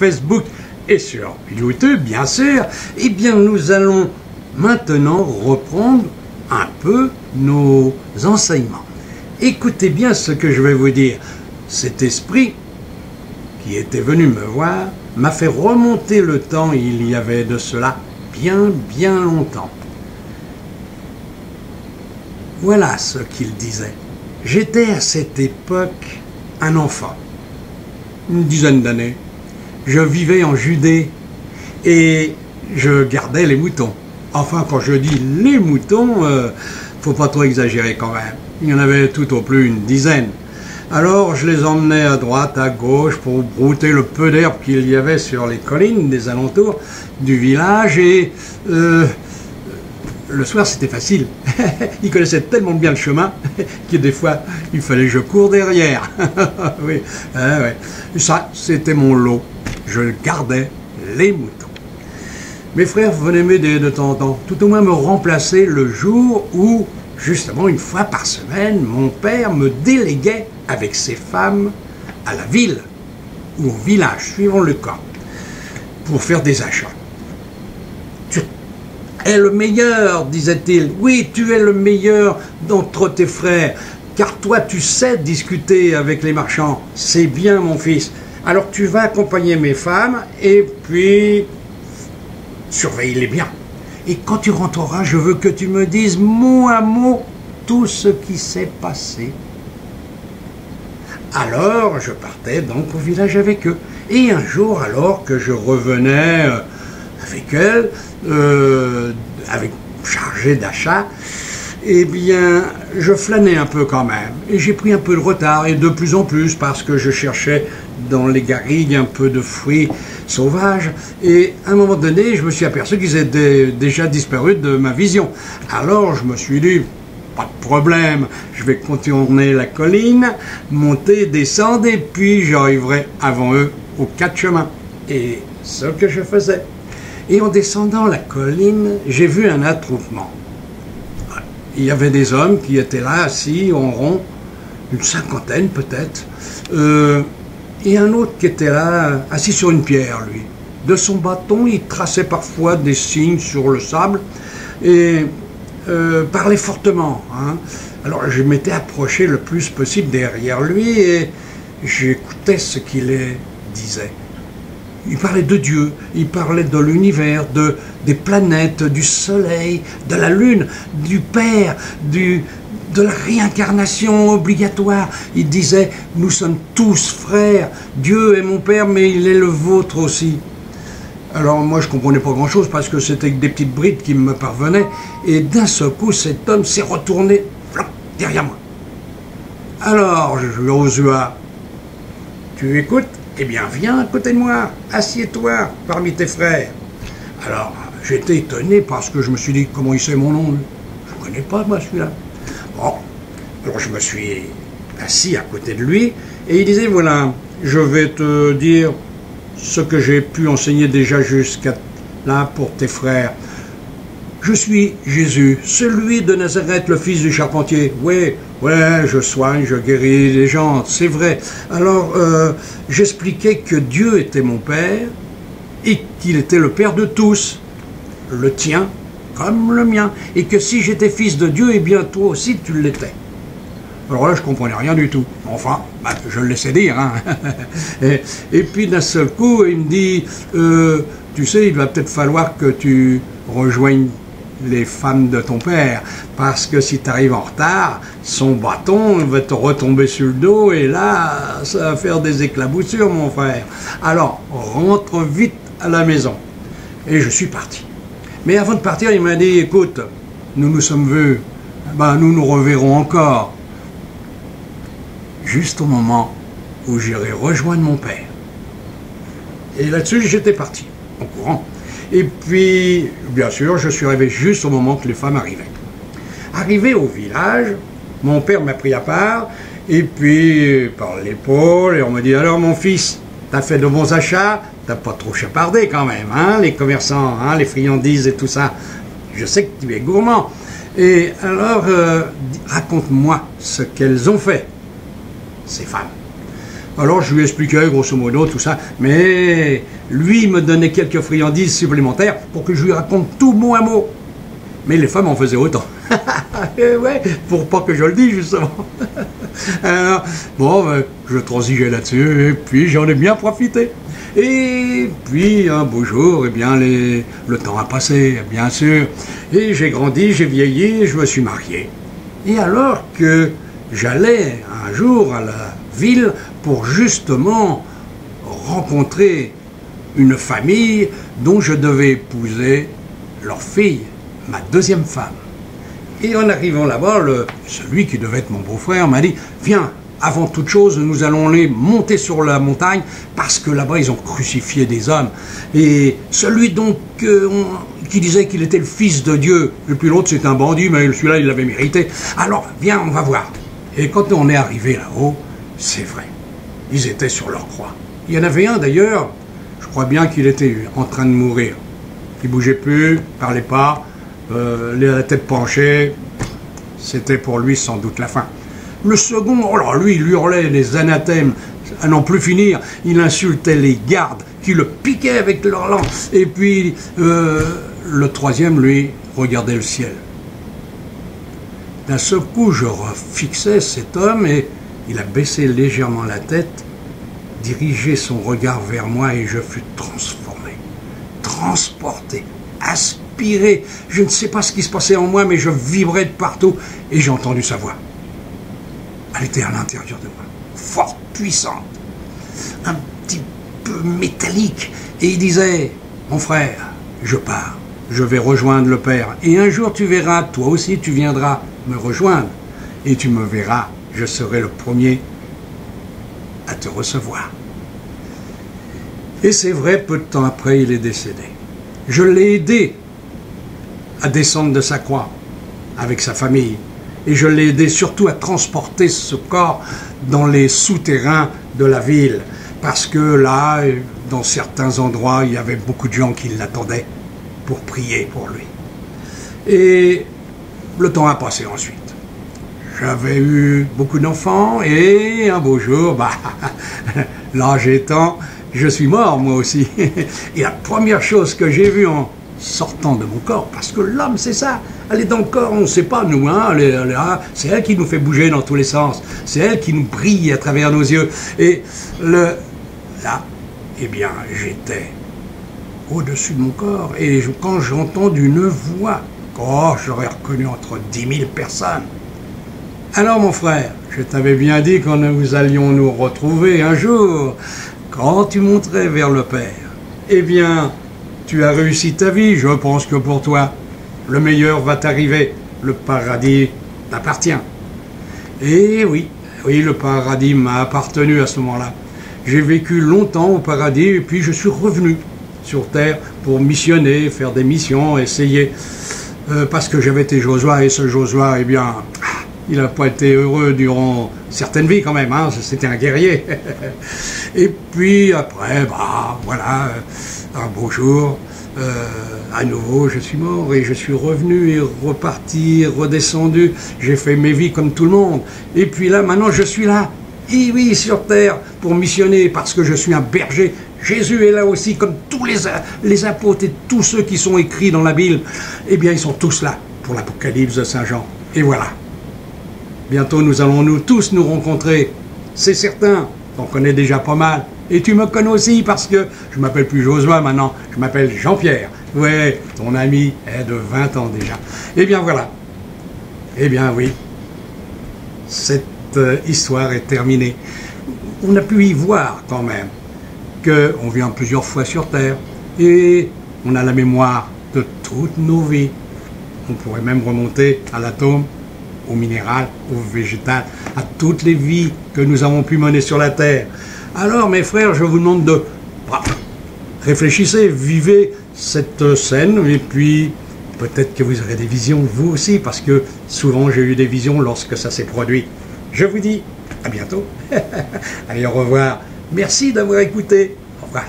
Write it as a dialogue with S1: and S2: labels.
S1: Facebook et sur YouTube, bien sûr, eh bien nous allons maintenant reprendre un peu nos enseignements. Écoutez bien ce que je vais vous dire. Cet esprit qui était venu me voir m'a fait remonter le temps, il y avait de cela bien longtemps. Voilà ce qu'il disait. J'étais à cette époque un enfant, une dizaine d'années. Je vivais en Judée et je gardais les moutons. Enfin, quand je dis les moutons, faut pas trop exagérer quand même. Il y en avait tout au plus une dizaine. Alors, je les emmenais à droite, à gauche, pour brouter le peu d'herbe qu'il y avait sur les collines des alentours du village. Et le soir, c'était facile. Ils connaissaient tellement bien le chemin que des fois, il fallait que je cours derrière. Oui, ouais. Ça, c'était mon lot. Je gardais les moutons. Mes frères venaient m'aider de temps en temps, tout au moins me remplacer le jour où, justement, une fois par semaine, mon père me déléguait avec ses femmes à la ville ou au village, suivant le cas, pour faire des achats. Tu es le meilleur, disait-il. Oui, tu es le meilleur d'entre tes frères, car toi, tu sais discuter avec les marchands. C'est bien, mon fils. Alors, tu vas accompagner mes femmes, et puis, surveille-les bien. Et quand tu rentreras, je veux que tu me dises mot à mot tout ce qui s'est passé. Alors, je partais donc au village avec eux. Et un jour, alors que je revenais avec elle, chargé d'achats, eh bien, je flânais un peu quand même. Et j'ai pris un peu de retard, et de plus en plus, parce que je cherchais dans les garrigues un peu de fruits sauvages. Et à un moment donné, je me suis aperçu qu'ils étaient déjà disparus de ma vision. Alors, je me suis dit, pas de problème, je vais contourner la colline, monter, descendre, et puis j'arriverai avant eux aux quatre chemins. Et ce que je faisais. Et en descendant la colline, j'ai vu un attroupement. Il y avait des hommes qui étaient là, assis en rond, une cinquantaine peut-être, et un autre qui était là, assis sur une pierre, lui. De son bâton, il traçait parfois des signes sur le sable, et parlait fortement. Hein. Alors je m'étais approché le plus possible derrière lui, et j'écoutais ce qu'il disait. Il parlait de Dieu, il parlait de l'univers, des planètes, du soleil, de la lune, du Père, de la réincarnation obligatoire. Il disait, nous sommes tous frères, Dieu est mon Père, mais il est le vôtre aussi. Alors moi je ne comprenais pas grand-chose parce que c'était des petites brides qui me parvenaient, et d'un seul coup cet homme s'est retourné derrière moi. Alors Joshua, tu écoutes? Eh bien, viens à côté de moi, assieds-toi parmi tes frères. Alors, j'étais étonné parce que je me suis dit, comment il sait mon nom? Je ne connais pas, moi, celui-là. Bon, alors je me suis assis à côté de lui, et il disait, voilà, je vais te dire ce que j'ai pu enseigner déjà jusqu'à là pour tes frères. Je suis Jésus, celui de Nazareth, le fils du charpentier. Ouais, je soigne, je guéris les gens, c'est vrai. Alors, j'expliquais que Dieu était mon Père et qu'il était le Père de tous, le tien comme le mien, et que si j'étais fils de Dieu, eh bien toi aussi tu l'étais. Alors là, je ne comprenais rien du tout. Enfin, je le laissais dire. Hein. Et puis d'un seul coup, il me dit, tu sais, il va peut-être falloir que tu rejoignes les femmes de ton père, parce que si tu arrives en retard, son bâton va te retomber sur le dos, et là, ça va faire des éclaboussures, mon frère. Alors, rentre vite à la maison. Et je suis parti. Mais avant de partir, il m'a dit, écoute, nous nous sommes vus, nous nous reverrons encore. Juste au moment où j'irai rejoindre mon père. Et là-dessus, j'étais parti, en courant. Et puis, bien sûr, je suis arrivé juste au moment que les femmes arrivaient. Arrivé au village, mon père m'a pris à part, et puis par l'épaule, et on me dit, alors mon fils, t'as fait de bons achats, t'as pas trop chapardé quand même, hein, les commerçants, hein, les friandises et tout ça. Je sais que tu es gourmand. Et alors, raconte-moi ce qu'elles ont fait, ces femmes. Alors je lui expliquais grosso modo tout ça, mais lui me donnait quelques friandises supplémentaires pour que je lui raconte tout mot à mot. Mais les femmes en faisaient autant. Ouais, pour pas que je le dise justement. Alors, bon, je transigeais là-dessus et puis j'en ai bien profité. Et puis un beau jour, eh bien, le temps a passé, bien sûr. Et j'ai grandi, j'ai vieilli, je me suis marié. Et alors que j'allais un jour à la ville pour justement rencontrer une famille dont je devais épouser leur fille, ma deuxième femme. Et en arrivant là-bas, celui qui devait être mon beau-frère m'a dit « Viens, avant toute chose, nous allons les monter sur la montagne parce que là-bas, ils ont crucifié des hommes. Et celui donc qui disait qu'il était le fils de Dieu, et puis l'autre c'est un bandit, mais celui-là, il l'avait mérité. Alors, viens, on va voir. » Et quand on est arrivé là-haut, c'est vrai, ils étaient sur leur croix. Il y en avait un d'ailleurs, je crois bien qu'il était en train de mourir. Il ne bougeait plus, parlait pas, la tête penchée, c'était pour lui sans doute la fin. Le second, alors lui, il hurlait les anathèmes à n'en plus finir, il insultait les gardes qui le piquaient avec leur langue. Et puis le troisième, lui, regardait le ciel. D'un seul coup, je refixais cet homme et il a baissé légèrement la tête, dirigé son regard vers moi et je fus transformé, transporté, aspiré. Je ne sais pas ce qui se passait en moi, mais je vibrais de partout et j'ai entendu sa voix. Elle était à l'intérieur de moi, forte, puissante, un petit peu métallique. Et il disait, mon frère, je pars, je vais rejoindre le Père. Et un jour tu verras, toi aussi tu viendras me rejoindre. Et tu me verras, je serai le premier à te recevoir. Et c'est vrai, peu de temps après, il est décédé. Je l'ai aidé à descendre de sa croix avec sa famille. Et je l'ai aidé surtout à transporter ce corps dans les souterrains de la ville. Parce que là, dans certains endroits, il y avait beaucoup de gens qui l'attendaient pour prier pour lui. Et le temps a passé ensuite. J'avais eu beaucoup d'enfants et un beau jour, l'âge étant, je suis mort moi aussi. Et la première chose que j'ai vue en sortant de mon corps, parce que l'homme c'est ça, elle est dans le corps, on ne sait pas nous, hein, c'est elle qui nous fait bouger dans tous les sens, c'est elle qui nous brille à travers nos yeux. Et là, eh bien, j'étais au-dessus de mon corps et quand j'ai entendu une voix, oh, j'aurais reconnu entre 10 000 personnes. Alors mon frère, je t'avais bien dit que nous allions nous retrouver un jour, quand tu monterais vers le Père. Eh bien, tu as réussi ta vie, je pense que pour toi, le meilleur va t'arriver, le paradis t'appartient. Et oui, le paradis m'a appartenu à ce moment-là. J'ai vécu longtemps au paradis et puis je suis revenu sur terre pour missionner, faire des missions, essayer, parce que j'avais été Josua et ce Josua, eh bien, il n'a pas été heureux durant certaines vies quand même, hein, c'était un guerrier. Et puis après, voilà, un beau jour, à nouveau je suis mort et je suis revenu et reparti, redescendu, j'ai fait mes vies comme tout le monde. Et puis là, maintenant je suis là, et oui, sur terre, pour missionner, parce que je suis un berger. Jésus est là aussi, comme tous les apôtres et tous ceux qui sont écrits dans la Bible. Eh bien, ils sont tous là pour l'Apocalypse de Saint Jean. Et voilà. Bientôt, nous allons tous nous rencontrer. C'est certain, on connaît déjà pas mal. Et tu me connais aussi parce que je ne m'appelle plus Josua maintenant, je m'appelle Jean-Pierre. Ouais, ton ami est de 20 ans déjà. Eh bien, voilà. Eh bien, oui. Cette histoire est terminée. On a pu y voir quand même qu'on vient plusieurs fois sur Terre et on a la mémoire de toutes nos vies. On pourrait même remonter à l'atome, au minéral, au végétal, à toutes les vies que nous avons pu mener sur la Terre. Alors mes frères, je vous demande de réfléchissez, vivez cette scène et puis peut-être que vous aurez des visions vous aussi parce que souvent j'ai eu des visions lorsque ça s'est produit. Je vous dis à bientôt. Allez, au revoir. Merci d'avoir écouté. Au revoir.